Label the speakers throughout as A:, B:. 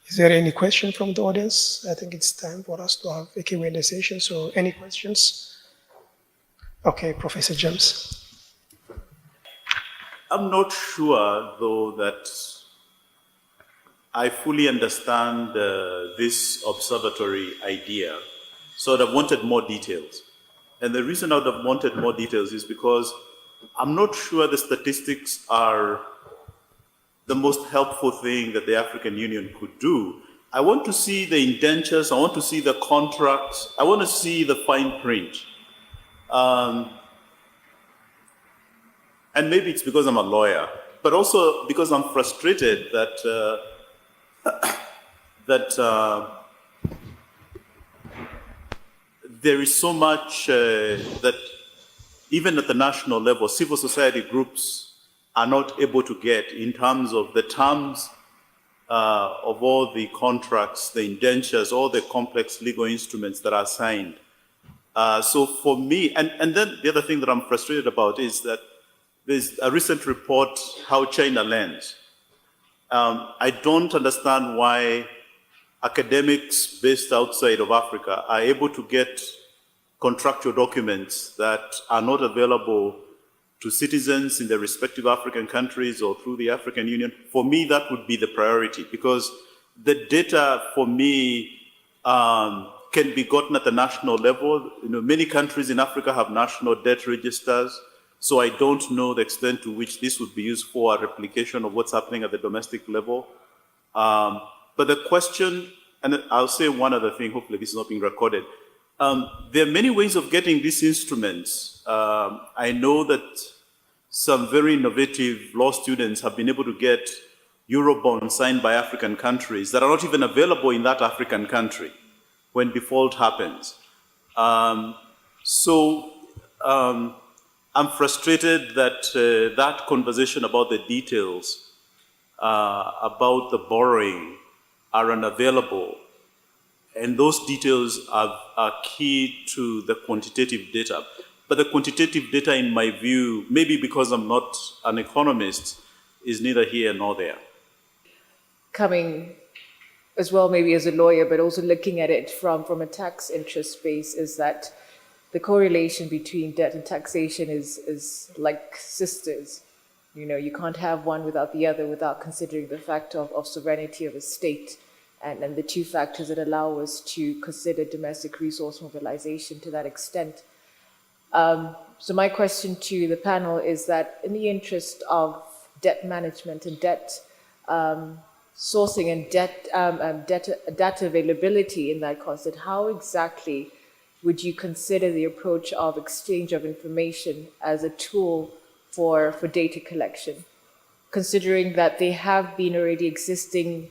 A: Is there any question from the audience? I think it's time for us to have a Q&A session. So any questions? Okay, Professor James.
B: I'm not sure, though, that I fully understand this observatory idea. So I'd have wanted more details. And the reason I would have wanted more details is because I'm not sure the statistics are the most helpful thing that the African Union could do. I want to see the indentures, I want to see the contracts, I want to see the fine print. And maybe it's because I'm a lawyer, but also because I'm frustrated that there is so much that even at the national level, civil society groups are not able to get in terms of the terms of all the contracts, the indentures, all the complex legal instruments that are signed. So for me, and then the other thing that I'm frustrated about is that there's a recent report, How China Lends. I don't understand why academics based outside of Africa are able to get contractual documents that are not available to citizens in their respective African countries or through the African Union. For me, that would be the priority, because the data for me can be gotten at the national level. You know, many countries in Africa have national debt registers, so I don't know the extent to which this would be used for a replication of what's happening at the domestic level. But the question, and I'll say one other thing, hopefully this is not being recorded. There are many ways of getting these instruments. I know that some very innovative law students have been able to get Eurobonds signed by African countries that are not even available in that African country when default happens. I'm frustrated that that conversation about the details about the borrowing are unavailable. And those details are key to the quantitative data. But the quantitative data, in my view, maybe because I'm not an economist, is neither here nor there.
C: Coming as well, maybe as a lawyer, but also looking at it from a tax interest base, is that the correlation between debt and taxation is like sisters. You know, you can't have one without the other without considering the factor of sovereignty of a state. And the two factors that allow us to consider domestic resource mobilization to that extent. So my question to the panel is that in the interest of debt management and debt sourcing and data availability in that concept, how exactly would you consider the approach of exchange of information as a tool for data collection, considering that there have been already existing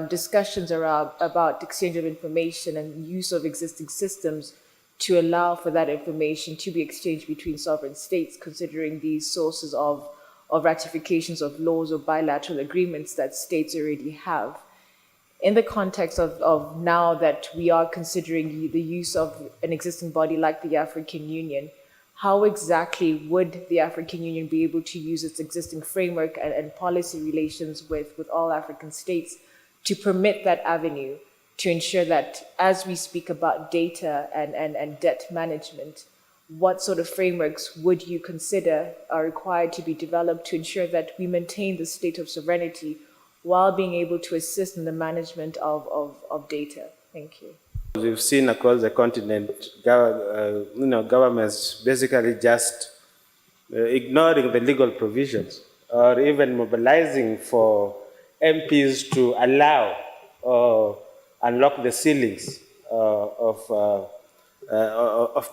C: discussions about exchange of information and use of existing systems to allow for that information to be exchanged between sovereign states, considering these sources of ratifications of laws or bilateral agreements that states already have. In the context of now that we are considering the use of an existing body like the African Union, how exactly would the African Union be able to use its existing framework and policy relations with all African states to permit that avenue, to ensure that as we speak about data and debt management, what sort of frameworks would you consider are required to be developed to ensure that we maintain the state of sovereignty while being able to assist in the management of data? Thank you.
D: We've seen across the continent, governments basically just ignoring the legal provisions or even mobilizing for MPs to allow or unlock the ceilings of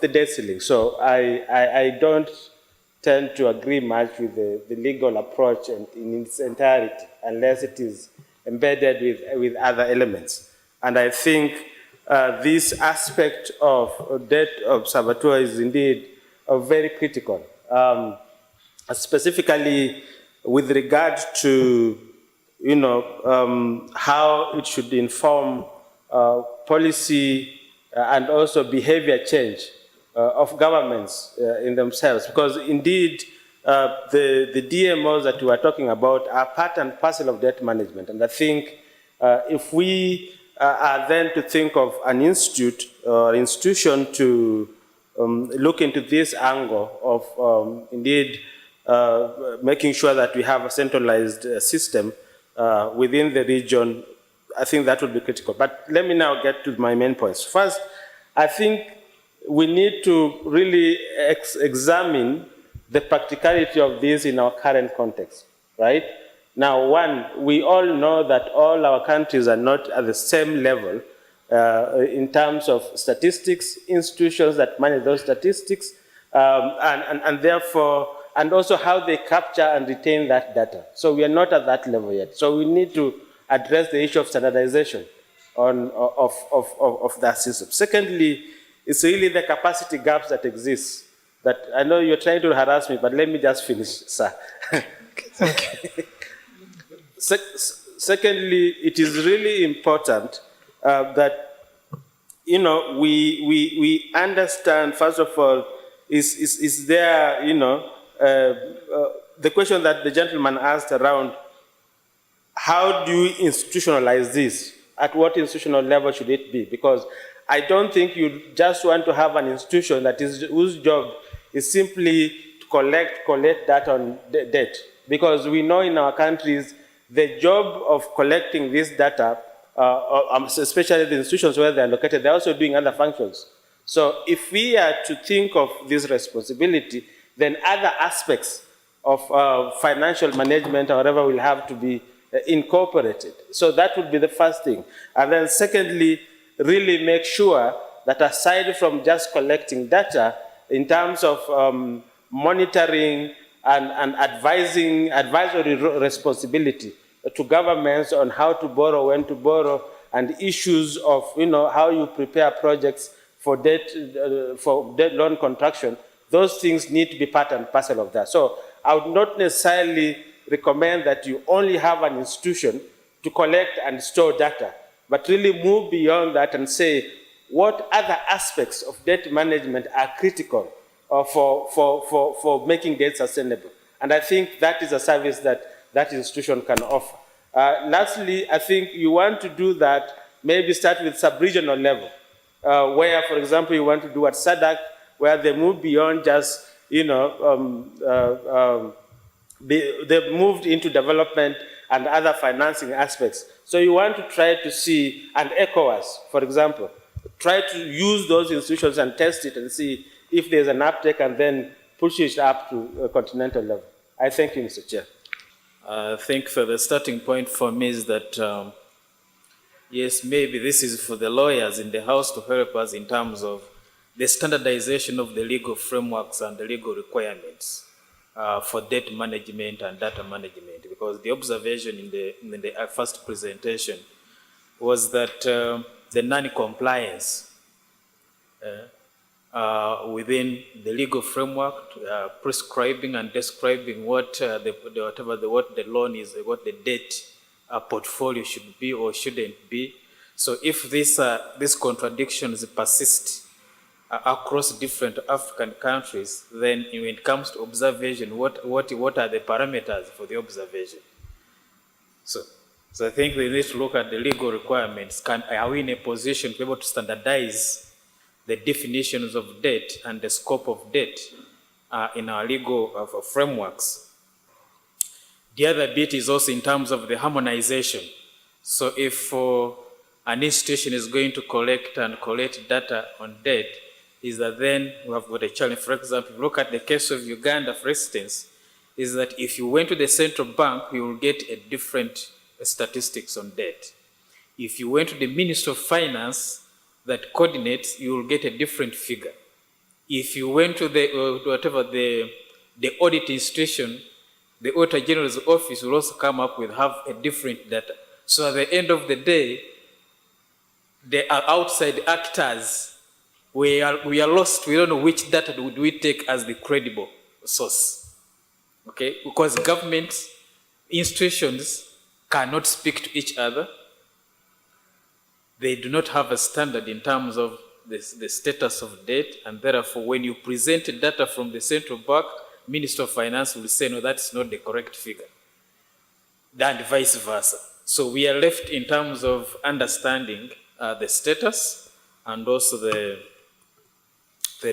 D: the debt ceiling. So I don't tend to agree much with the legal approach and in its entirety, unless it is embedded with other elements. And I think this aspect of debt observatory is indeed very critical, specifically with regard to how it should inform policy and also behavior change of governments in themselves. Because indeed, the DMOs that we are talking about are part and parcel of debt management. And I think If we are then to think of an institute or institution to look into this angle of indeed making sure that we have a centralized system within the region, I think that would be critical. But let me now get to my main points. First, I think we need to really examine the practicality of this in our current context, right? Now, one, we all know that all our countries are not at the same level in terms of statistics, institutions that manage those statistics, and therefore, and also how they capture and retain that data. So we are not at that level yet. So we need to address the issue of standardization of that system. Secondly, it's really the capacity gaps that exist. That I know you're trying to harass me, but let me just finish, sir.
A: Thank you.
D: Secondly, it is really important that we understand. First of all, is there the question that the gentleman asked around how do you institutionalize this? At what institutional level should it be? Because I don't think you just want to have an institution that is whose job is simply to collect data on debt. Because we know in our countries, the job of collecting this data, especially the institutions where they're located, they're also doing other functions. So if we are to think of this responsibility, then other aspects of financial management or whatever will have to be incorporated. So that would be the first thing. And then secondly, really make sure that aside from just collecting data, in terms of monitoring and advisory responsibility to governments on how to borrow, when to borrow, and issues of how you prepare projects for debt loan contraction, those things need to be part and parcel of that. So I would not necessarily recommend that you only have an institution to collect and store data, but really move beyond that and say what other aspects of debt management are critical for making debt sustainable. And I think that is a service that institution can offer. Lastly, I think you want to do that, maybe start with sub-regional level, where, for example, you want to do at SADC, where they move beyond just, they've moved into development and other financing aspects. So you want to try to see, and ECOWAS, for example, try to use those institutions and test it and see if there's an uptake and then push it up to a continental level. I thank you, Mr. Chair.
E: I think for the starting point for me is that, yes, maybe this is for the lawyers in the House to help us in terms of the standardization of the legal frameworks and the legal requirements for debt management and data management, because the observation in the first presentation was that the non-compliance within the legal framework, prescribing and describing what the loan is, what the debt portfolio should be or shouldn't be. So if these contradictions persist across different African countries, then when it comes to observation, what are the parameters for the observation? So I think we need to look at the legal requirements. Are we in a position to be able to standardize the definitions of debt and the scope of debt in our legal frameworks? The other bit is also in terms of the harmonization. So if an institution is going to collect data on debt, is that then we have got a challenge. For example, look at the case of Uganda, for instance, is that if you went to the central bank, you will get a different statistics on debt. If you went to the Ministry of Finance that coordinates, you will get a different figure. If you went to the audit institution, the Auditor General's office will also come up with have a different data. So at the end of the day, the outside actors, we are lost. We don't know which data would we take as the credible source. Okay, because government institutions cannot speak to each other. They do not have a standard in terms of the status of debt, and therefore when you present data from the central bank, Minister of Finance will say, no, that's not the correct figure, and vice versa. So we are left in terms of understanding the status and also the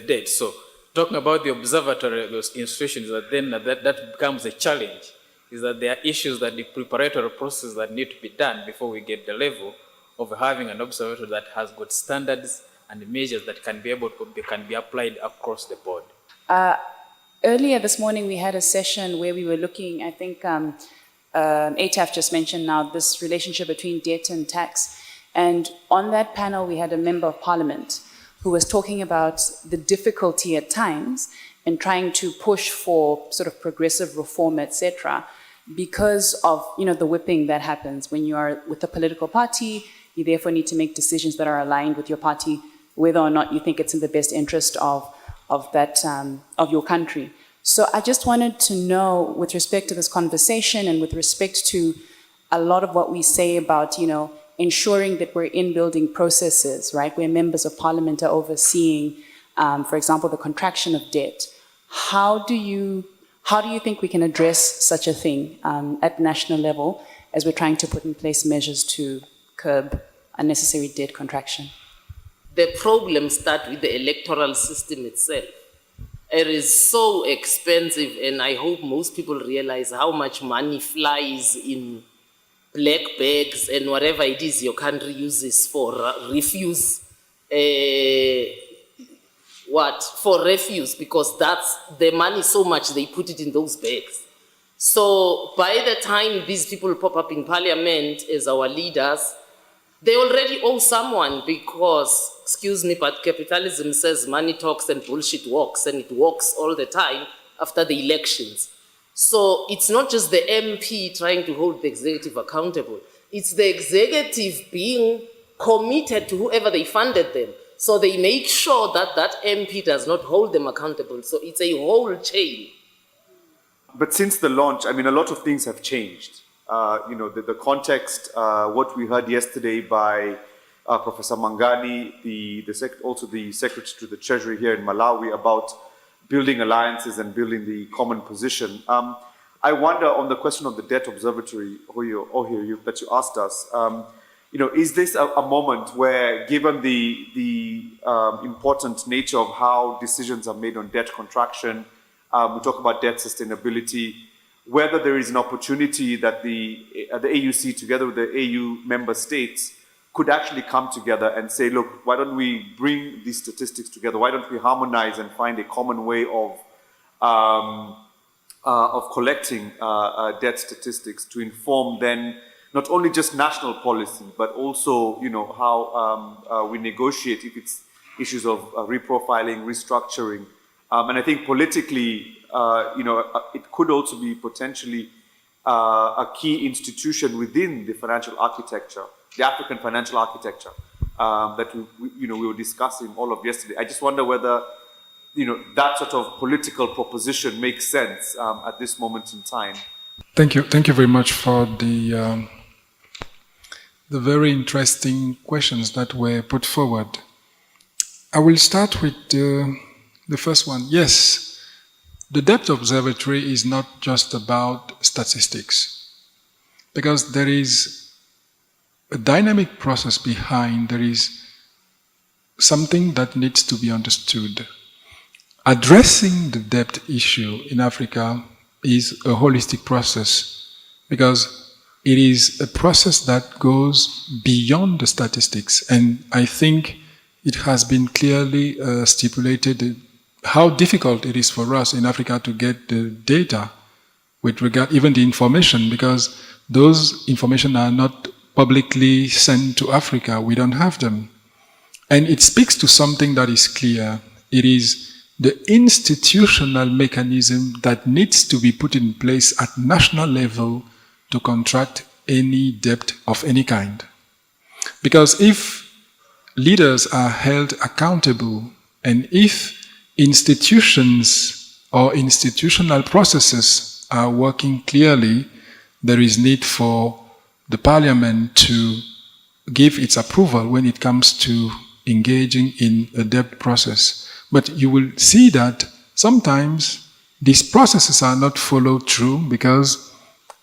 E: date. So talking about the observatory institutions, that becomes a challenge, is that there are issues that the preparatory process that need to be done before we get the level of having an observatory that has got standards and measures that can be applied across the board.
F: Earlier this morning, we had a session where we were looking, I think ATAF just mentioned now, this relationship between debt and tax. And on that panel, we had a member of parliament who was talking about the difficulty at times in trying to push for sort of progressive reform, etc., because of, you know, the whipping that happens when you are with a political party. You therefore need to make decisions that are aligned with your party, whether or not you think it's in the best interest of your country. So I just wanted to know, with respect to this conversation and with respect to a lot of what we say about, you know, ensuring that we're in building processes, right, where members of parliament are overseeing, for example, the contraction of debt. How do you think we can address such a thing at national level as we're trying to put in place measures to curb unnecessary debt contraction?
G: The problems start with the electoral system itself. It is so expensive, and I hope most people realize how much money flies in black bags and whatever it is your country uses for refuse. For refuse, because that's the money so much they put it in those bags. So by the time these people pop up in parliament as our leaders, they already owe someone, because, excuse me, but capitalism says money talks and bullshit walks, and it walks all the time after the elections. So it's not just the MP trying to hold the executive accountable. It's the executive being committed to whoever they funded them. So they make sure that that MP does not hold them accountable. So it's a whole chain.
B: But since the launch, I mean, a lot of things have changed. You know, the context, what we heard yesterday by Professor Mangani, also the Secretary to the Treasury here in Malawi, about building alliances and building the common position. I wonder, on the question of the debt observatory, that you asked us, you know, is this a moment where, given the important nature of how decisions are made on debt contraction, we talk about debt sustainability, whether there is an opportunity that the AUC, together with the AU member states, could actually come together and say, look, why don't we bring these statistics together? Why don't we harmonize and find a common way of collecting debt statistics to inform then not only just national policy, but also, you know, how we negotiate if it's issues of reprofiling, restructuring. And I think politically, you know, it could also be potentially a key institution within the financial architecture, the African financial architecture that we were discussing all of yesterday. I just wonder whether, you know, that sort of political proposition makes sense at this moment in time.
H: Thank you very much for the very interesting questions that were put forward. I will start with the first one. Yes. The Debt Observatory is not just about statistics, because there is a dynamic process behind. There is something that needs to be understood. Addressing the debt issue in Africa is a holistic process, because it is a process that goes beyond the statistics. And I think it has been clearly stipulated how difficult it is for us in Africa to get the data with regard, even the information, because those information are not publicly sent to Africa. We don't have them. And it speaks to something that is clear. It is the institutional mechanism that needs to be put in place at national level to contract any debt of any kind. Because if leaders are held accountable, and if institutions or institutional processes are working clearly, there is need for the parliament to give its approval when it comes to engaging in a debt process. But you will see that sometimes these processes are not followed through because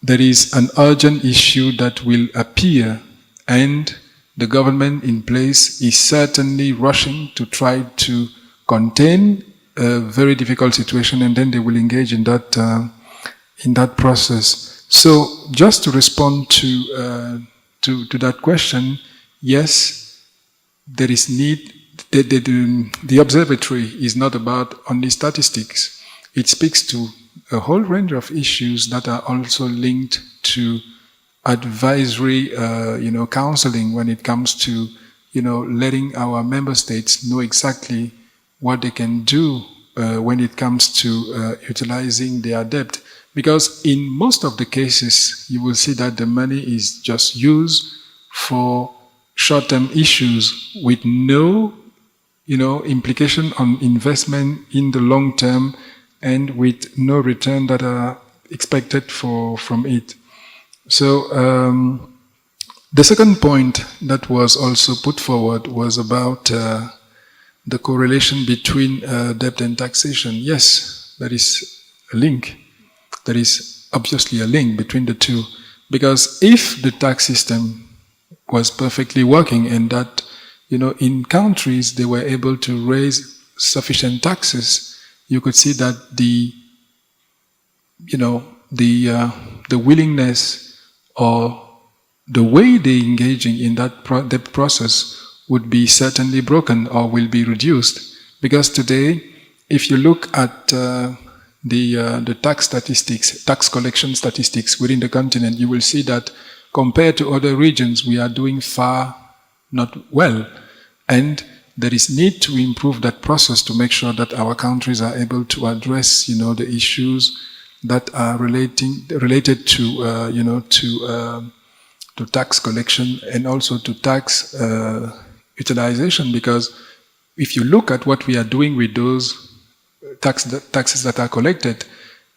H: there is an urgent issue that will appear, and the government in place is certainly rushing to try to contain a very difficult situation, and then they will engage in that process. So, just to respond to that question, yes, there is need. The observatory is not about only statistics. It speaks to a whole range of issues that are also linked to advisory, counseling when it comes to, letting our member states know exactly what they can do when it comes to utilizing their debt. Because in most of the cases, you will see that the money is just used for short-term issues with no, implication on investment in the long term, and with no return that are expected from it. So the second point that was also put forward was about the correlation between debt and taxation. Yes, there is a link. There is obviously a link between the two, because if the tax system was perfectly working and that, in countries they were able to raise sufficient taxes, you could see that the willingness or the way they're engaging in that debt process would be certainly broken or will be reduced. Because today, if you look at the tax statistics, tax collection statistics within the continent, you will see that compared to other regions, we are doing far not well. And there is need to improve that process to make sure that our countries are able to address, the issues that are related to tax collection and also to tax utilization. Because if you look at what we are doing with those taxes that are collected,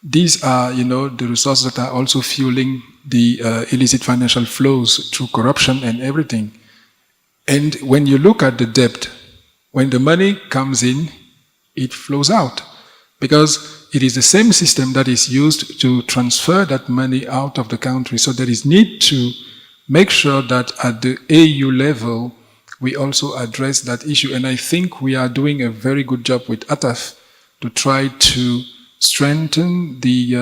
H: these are, the resources that are also fueling the illicit financial flows through corruption and everything. And when you look at the debt, when the money comes in, it flows out. Because it is the same system that is used to transfer that money out of the country. So there is need to make sure that at the AU level, we also address that issue. And I think we are doing a very good job with ATAF to try to strengthen the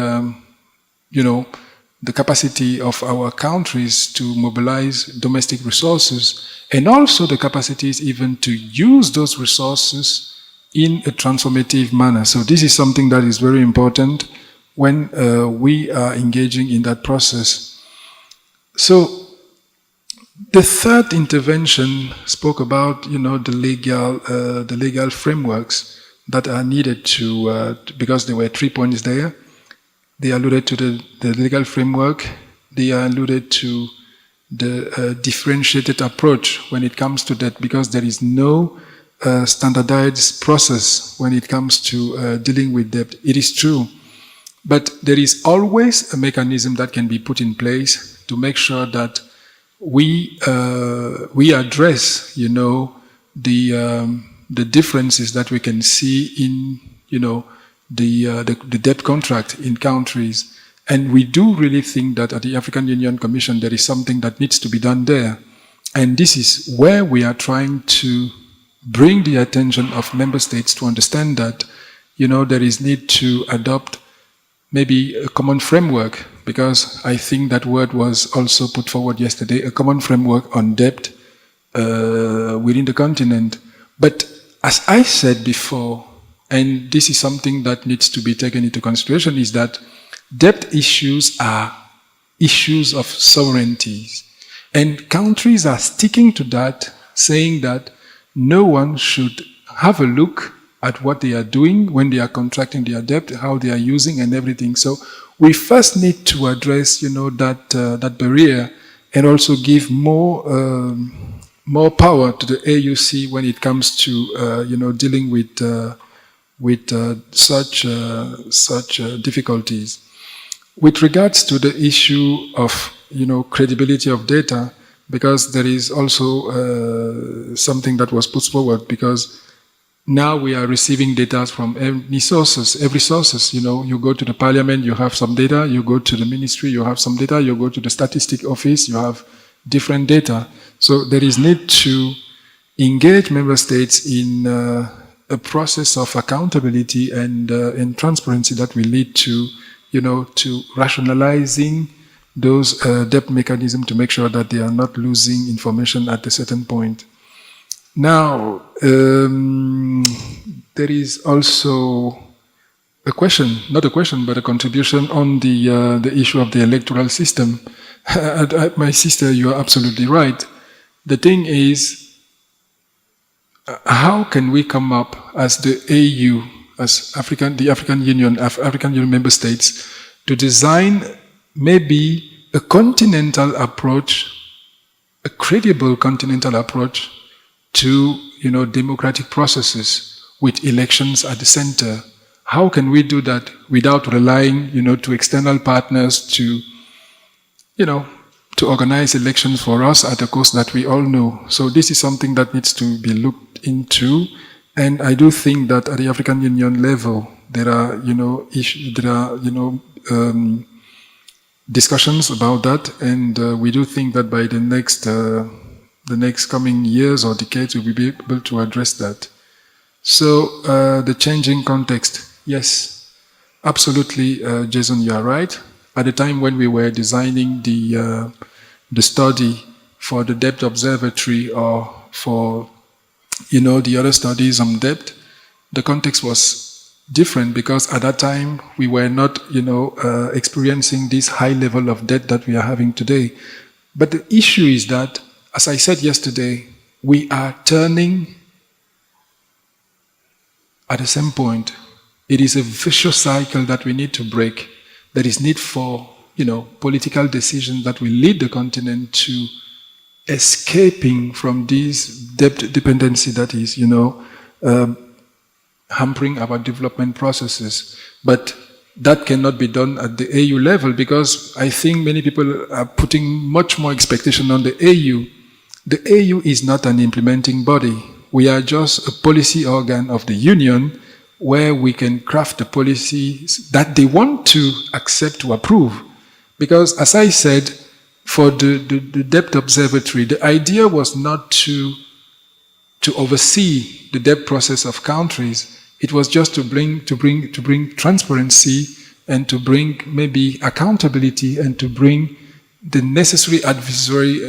H: capacity of our countries to mobilize domestic resources, and also the capacities even to use those resources in a transformative manner. So this is something that is very important when we are engaging in that process. So the third intervention spoke about, the legal frameworks that are needed because there were 3 points there. They alluded to the legal framework. They alluded to the differentiated approach when it comes to that, because there is no standardized process when it comes to dealing with debt. It is true. But there is always a mechanism that can be put in place to make sure that we address, the differences that we can see in, the debt contract in countries. And we do really think that at the African Union Commission, there is something that needs to be done there. And this is where we are trying to bring the attention of member states to understand that, there is need to adopt maybe a common framework, because I think that word was also put forward yesterday, a common framework on debt within the continent. But as I said before, and this is something that needs to be taken into consideration, is that debt issues are issues of sovereignties. And countries are sticking to that, saying that no one should have a look at what they are doing when they are contracting their debt, how they are using and everything. So we first need to address, that barrier, and also give more power to the AUC when it comes to, dealing with such difficulties. With regards to the issue of, credibility of data, because there is also something that was put forward, because now we are receiving data from every sources, you know, you go to the parliament, you have some data, you go to the ministry, you have some data, you go to the statistic office, you have different data. So there is need to engage member states in a process of accountability and transparency that will lead to, you know, to rationalizing those debt mechanisms to make sure that they are not losing information at a certain point. Now, there is also a question, not a question, but a contribution on the issue of the electoral system. My sister, you are absolutely right. The thing is, how can we come up as the AU, as the African Union member states, to design maybe a continental approach, a credible continental approach to, you know, democratic processes with elections at the center? How can we do that without relying, you know, to external partners to, you know, to organize elections for us at a cost that we all know? So this is something that needs to be looked into, and I do think that at the African Union level there are, you know, discussions about that, and we do think that by the next coming years or decades we'll be able to address that. So the changing context, yes, absolutely, Jason, you are right. At the time when we were designing the study for the debt observatory or for, you know, the other studies on debt, the context was different because at that time we were not, you know, experiencing this high level of debt that we are having today. But the issue is that, as I said yesterday, we are turning at the same point. It is a vicious cycle that we need to break. There is need for, you know, political decisions that will lead the continent to escaping from this debt dependency that is, you know, hampering our development processes. But that cannot be done at the AU level because I think many people are putting much more expectation on the AU. The AU is not an implementing body. We are just a policy organ of the Union where we can craft the policies that they want to accept, to approve. Because as I said, for the debt observatory, the idea was not to oversee the debt process of countries. It was just to bring transparency and to bring maybe accountability and to bring the necessary advisory,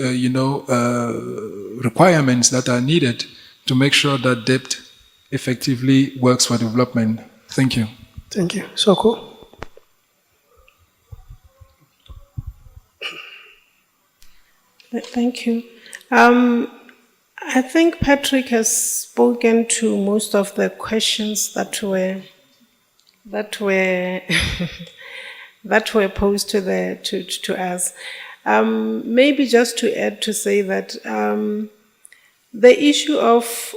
H: requirements that are needed to make sure that debt effectively works for development. Thank you.
A: Thank you. Soko?
I: Thank you. I think Patrick has spoken to most of the questions that were that were posed to us. Maybe just to add to say that the issue of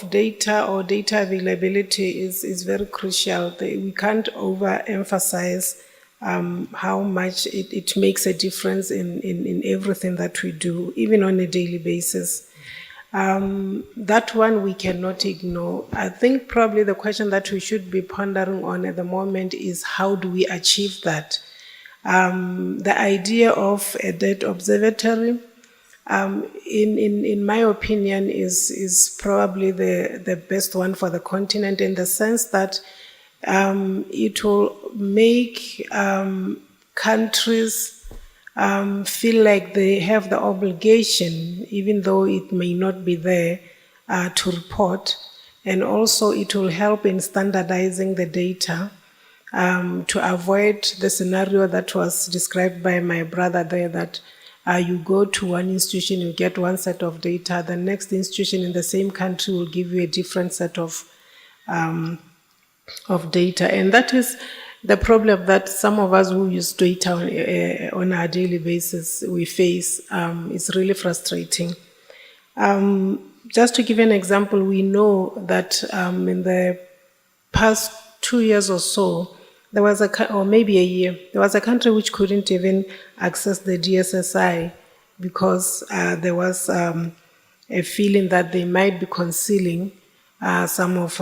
I: data or data availability is very crucial. We can't overemphasize how much it makes a difference in everything that we do, even on a daily basis. That one we cannot ignore. I think probably the question that we should be pondering on at the moment is how do we achieve that? The idea of a debt observatory, in my opinion, is probably the best one for the continent in the sense that it will make countries feel like they have the obligation, even though it may not be there, to report. And also it will help in standardizing the data to avoid the scenario that was described by my brother there, that you go to one institution, you get one set of data, the next institution in the same country will give you a different set of data. And that is the problem that some of us who use data on a daily basis we face. Is really frustrating. Just to give an example, we know that in the past 2 years or so, there was or maybe a year, there was a country which couldn't even access the DSSI because there was a feeling that they might be concealing some of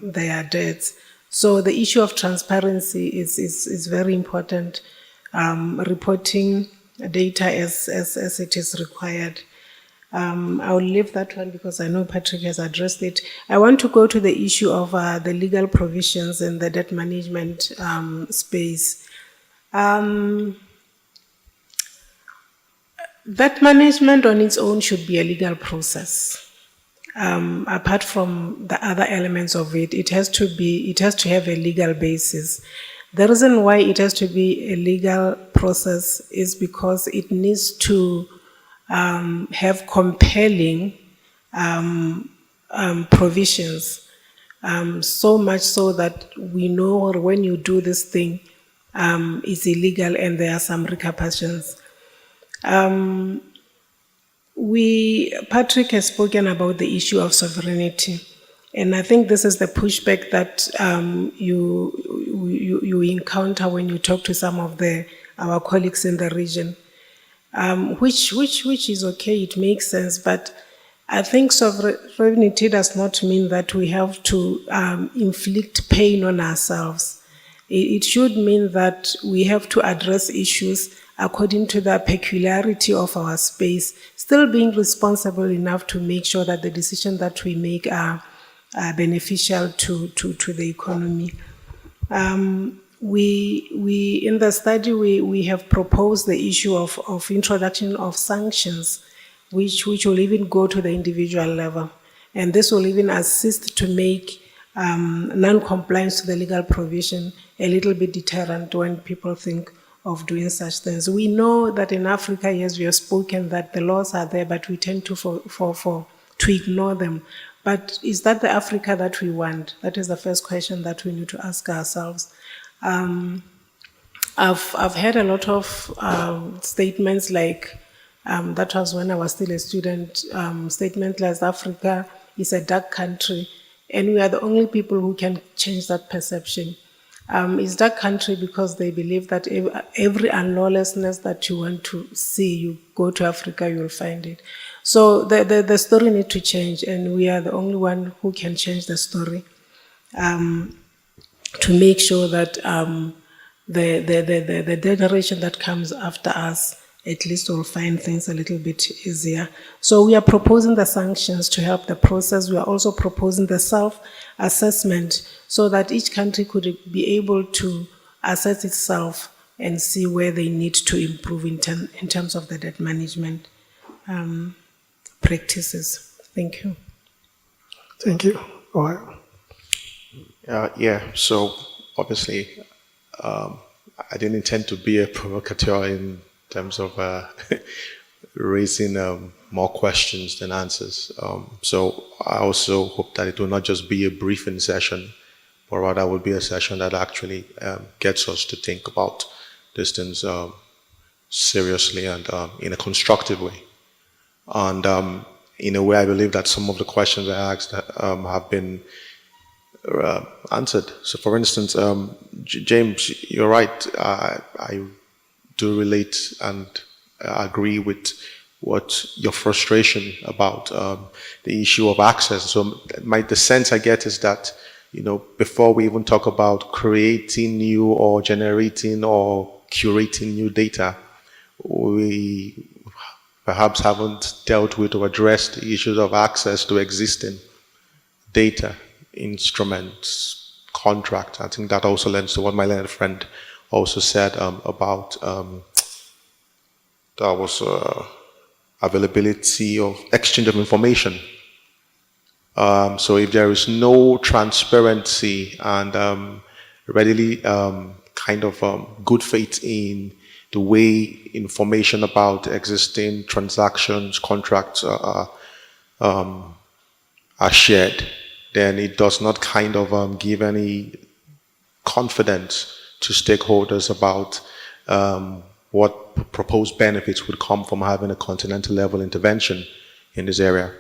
I: their debts. So the issue of transparency is very important. Reporting data as it is required. I will leave that one because I know Patrick has addressed it. I want to go to the issue of the legal provisions in the debt management space. Debt management on its own should be a legal process. Apart from the other elements of it, it has to have a legal basis. The reason why it has to be a legal process is because it needs to have compelling provisions, so much so that we know when you do this thing, it's illegal and there are some repercussions. Patrick has spoken about the issue of sovereignty, and I think this is the pushback that you encounter when you talk to some of our colleagues in the region, which is okay, it makes sense, but I think sovereignty does not mean that we have to inflict pain on ourselves. It should mean that we have to address issues according to the peculiarity of our space, still being responsible enough to make sure that the decisions that we make are beneficial to the economy. We in the study, we have proposed the issue of introduction of sanctions, which will even go to the individual level. And this will even assist to make non-compliance to the legal provision a little bit deterrent when people think of doing such things. We know that in Africa, yes, we have spoken that the laws are there, but we tend to ignore them. But is that the Africa that we want? That is the first question that we need to ask ourselves. I've heard a lot of statements like, that was when I was still a student, statements like Africa is a dark country, and we are the only people who can change that perception. It's dark country because they believe that every unlawlessness that you want to see, you go to Africa, you will find it. So the story needs to change, and we are the only one who can change the story to make sure that the generation that comes after us at least will find things a little bit easier. So we are proposing the sanctions to help the process. We are also proposing the self-assessment so that each country could be able to assess itself and see where they need to improve in terms of the debt management practices. Thank you.
A: Thank you.
J: So obviously, I didn't intend to be a provocateur in terms of raising more questions than answers. So I also hope that it will not just be a briefing session, but rather will be a session that actually gets us to think about these things seriously and in a constructive way. And in a way, I believe that some of the questions I asked have been answered. So for instance, James, you're right. I do relate and agree with what your frustration about the issue of access. So the sense I get is that, before we even talk about creating new or generating or curating new data, we perhaps haven't dealt with or addressed the issues of access to existing data, instruments, contracts. I think that also lends to what my learned friend also said about that was availability of exchange of information. So if there is no transparency and readily good faith in the way information about existing transactions, contracts are shared, then it does not give any confidence to stakeholders about what proposed benefits would come from having a continental level intervention in this area.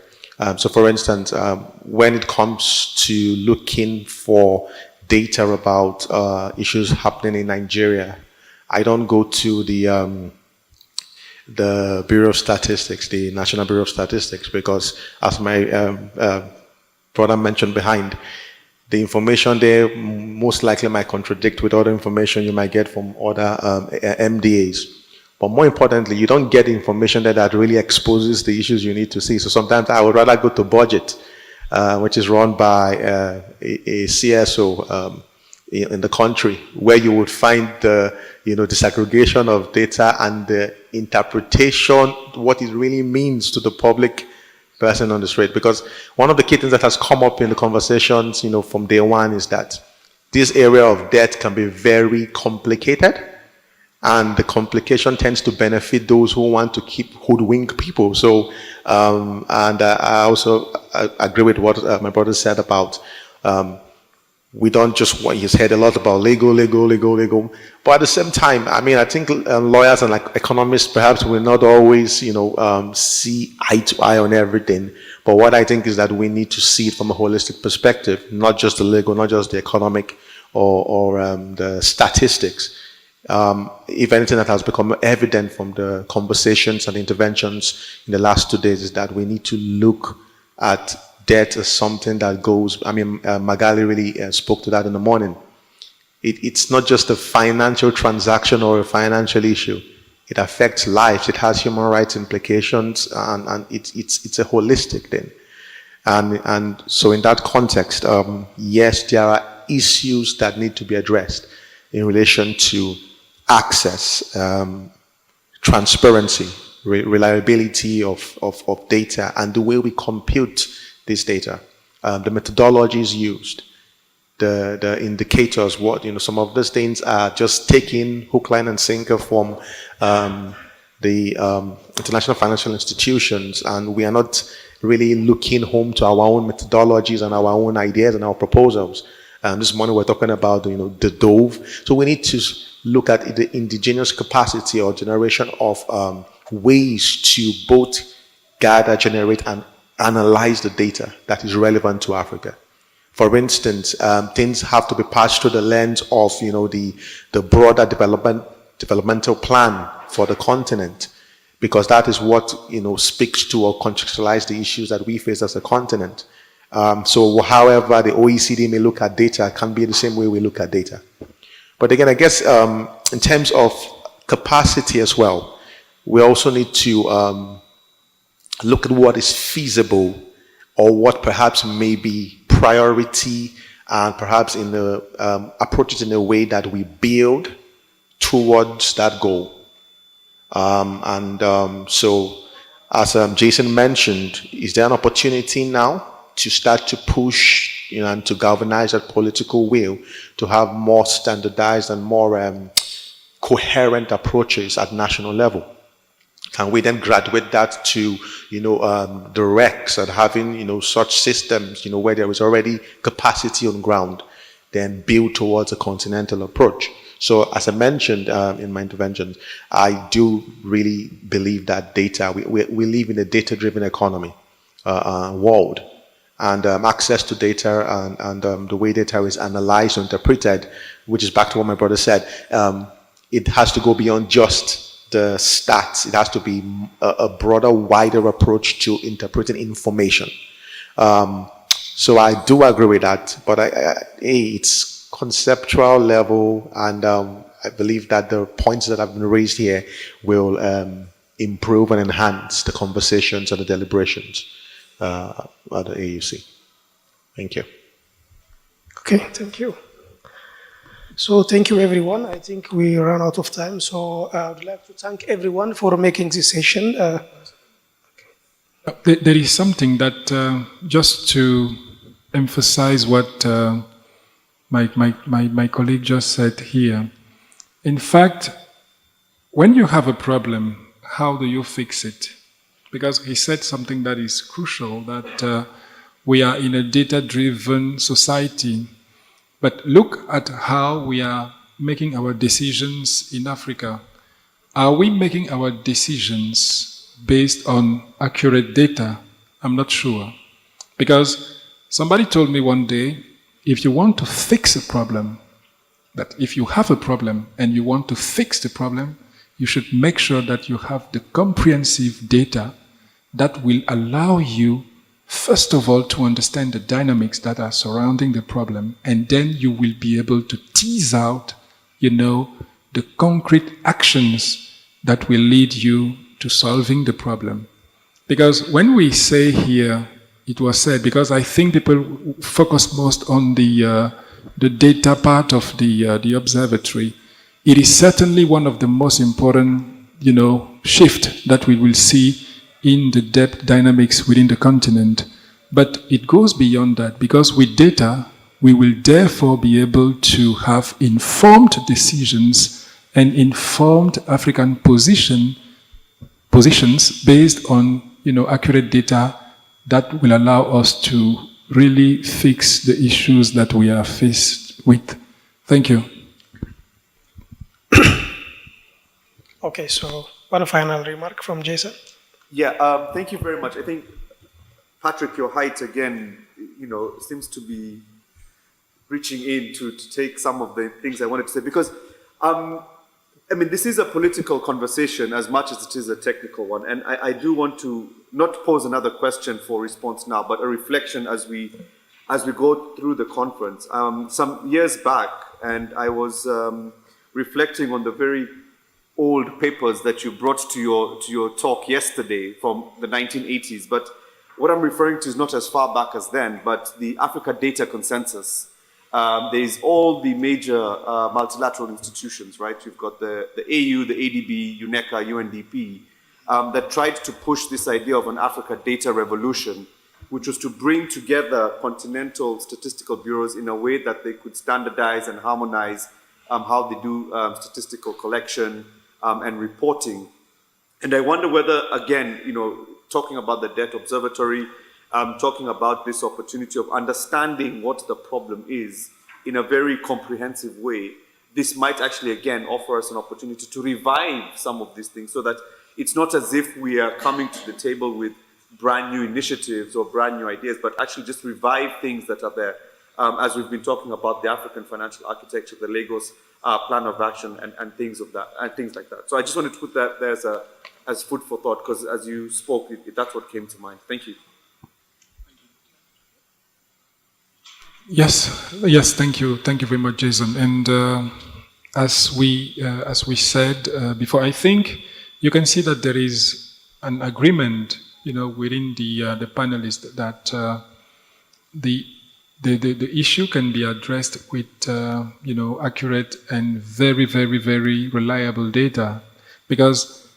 J: So for instance, when it comes to looking for data about issues happening in Nigeria, I don't go to the Bureau of Statistics, the National Bureau of Statistics, because as my brother mentioned behind, the information there most likely might contradict with other information you might get from other MDAs. But more importantly, you don't get information that really exposes the issues you need to see. So sometimes I would rather go to budget, which is run by a CSO in the country, where you would find the disaggregation of data and the interpretation, what it really means to the public person on the street. Because one of the key things that has come up in the conversations, from day one, is that this area of debt can be very complicated, and the complication tends to benefit those who want to keep hoodwink people. So, and I also agree with what my brother said about we don't just want, he's heard a lot about legal. But at the same time, I think lawyers and economists perhaps will not always, see eye to eye on everything. But what I think is that we need to see it from a holistic perspective, not just the legal, not just the economic or the statistics. If anything that has become evident from the conversations and interventions in the last 2 days is that we need to look at debt as something that goes, Magali really spoke to that in the morning. It's not just a financial transaction or a financial issue. It affects lives. It has human rights implications, and it's a holistic thing. And so in that context, yes, there are issues that need to be addressed in relation to access, transparency, reliability of data, and the way we compute this data, the methodologies used, the indicators, some of these things are just taking hook, line, and sinker from the international financial institutions, and we are not really looking home to our own methodologies and our own ideas and our proposals. This morning we're talking about, the dove. So we need to look at the indigenous capacity or generation of ways to both gather, generate, and analyze the data that is relevant to Africa. For instance, things have to be passed through the lens of, the broader developmental plan for the continent, because that is what, speaks to or contextualize the issues that we face as a continent. So however the OECD may look at data, can be the same way we look at data. But again, I guess in terms of capacity as well, we also need to look at what is feasible or what perhaps may be priority, and perhaps in the approach it in a way that we build towards that goal. So as Jason mentioned, is there an opportunity now to start to push, and to galvanize that political will to have more standardized and more coherent approaches at national level? Can we then graduate that to, the RECs and having, such systems, where there is already capacity on ground, then build towards a continental approach? So as I mentioned in my intervention, I do really believe that data, we live in a data-driven economy world, and access to data and the way data is analyzed or interpreted, which is back to what my brother said, it has to go beyond just the stats. It has to be a broader, wider approach to interpreting information. So I do agree with that, but it's conceptual level, and I believe that the points that have been raised here will improve and enhance the conversations and the deliberations at the AUC. Thank you.
A: Okay, thank you. So thank you, everyone. I think we ran out of time, so I would like to thank everyone for making this session.
H: There is something that, just to emphasize what my colleague just said here. In fact, when you have a problem, how do you fix it? Because he said something that is crucial, that we are in a data-driven society. But look at how we are making our decisions in Africa. Are we making our decisions based on accurate data? I'm not sure. Because somebody told me one day, if you want to fix a problem, that if you have a problem and you want to fix the problem, you should make sure that you have the comprehensive data that will allow you first of all, to understand the dynamics that are surrounding the problem, and then you will be able to tease out, the concrete actions that will lead you to solving the problem. Because when we say here, it was said, because I think people focus most on the data part of the observatory, it is certainly one of the most important, shift that we will see in the depth dynamics within the continent. But it goes beyond that, because with data, we will therefore be able to have informed decisions and informed African positions based on, accurate data that will allow us to really fix the issues that we are faced with. Thank you.
A: Okay, so one final remark from Jason.
B: Yeah, thank you very much. I think, Patrick, your height again, seems to be reaching in to take some of the things I wanted to say, because, this is a political conversation as much as it is a technical one, and I do want to not pose another question for response now, but a reflection as we go through the conference. Some years back, and I was reflecting on the very old papers that you brought to your talk yesterday from the 1980s, but what I'm referring to is not as far back as then, but the Africa Data Consensus. There's all the major multilateral institutions, right? You've got the AU, the ADB, UNECA, UNDP, that tried to push this idea of an Africa data revolution, which was to bring together continental statistical bureaus in a way that they could standardize and harmonize how they do statistical collection and reporting. And I wonder whether, again, talking about the Debt Observatory, talking about this opportunity of understanding what the problem is in a very comprehensive way, this might actually, again, offer us an opportunity to revive some of these things so that it's not as if we are coming to the table with brand new initiatives or brand new ideas, but actually just revive things that are there. As we've been talking about the African financial architecture, the Lagos plan of action, and things of that, and things like that. So I just wanted to put that there as food for thought, because as you spoke, that's what came to mind. Thank you.
H: Yes, thank you very much, Jason. And as we said before, I think you can see that there is an agreement, within the panelists that the issue can be addressed with accurate and very, very, very reliable data, because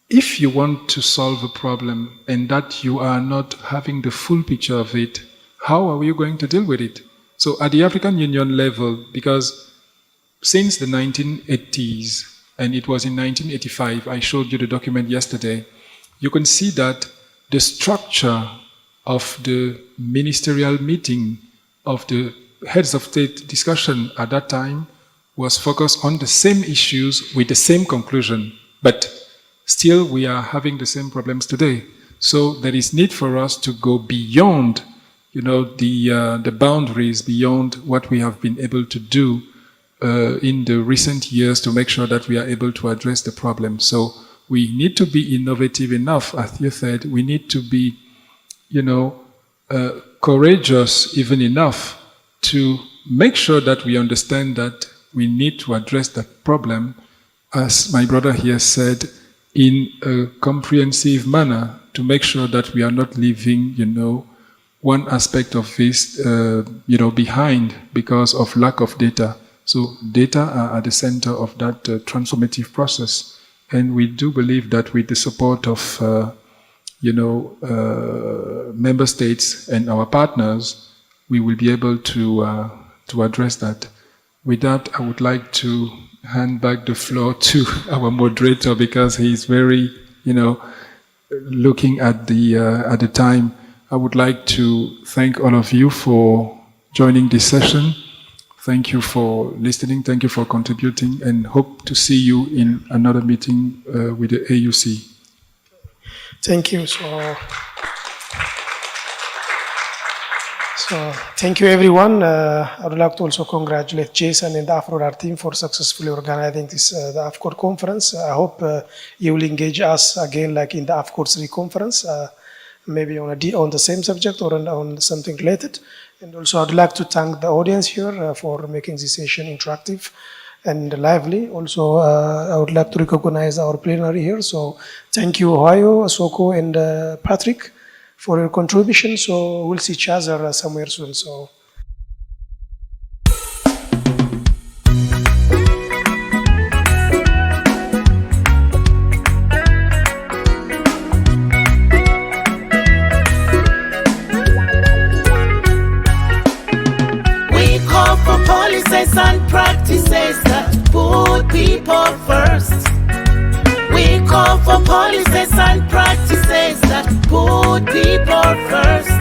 H: if you want to solve a problem and that you are not having the full picture of it, how are you going to deal with it? So at the African Union level, because since the 1980s, and it was in 1985, I showed you the document yesterday, you can see that the structure of the ministerial meeting of the heads of state discussion at that time was focused on the same issues with the same conclusion, but still we are having the same problems today. So there is need for us to go beyond the boundaries, beyond what we have been able to do in the recent years to make sure that we are able to address the problem. So we need to be innovative enough, as you said. We need to be, courageous even enough to make sure that we understand that we need to address that problem, as my brother here said, in a comprehensive manner, to make sure that we are not leaving, one aspect of this, behind because of lack of data. So data are at the center of that transformative process. And we do believe that with the support of, member states and our partners, we will be able to address that. With that, I would like to hand back the floor to our moderator, because he's very, looking at the time. I would like to thank all of you for joining this session. Thank you for listening. Thank you for contributing, and hope to see you in another meeting with the AUC.
A: Thank you. So thank you, everyone. I would like to also congratulate Jason and the AfroRAR team for successfully organizing this the AFCOR conference. I hope you will engage us again, like in the AFCOR 3 conference. maybe on the same subject or on something related. And also I'd like to thank the audience here for making this session interactive and lively. Also, I would like to recognize our plenary here. So thank you, Ohio, Soko, and Patrick for your contribution. So we'll see each other somewhere soon. So.
K: Policies and practices that put people first. We call for policies and practices that put people first.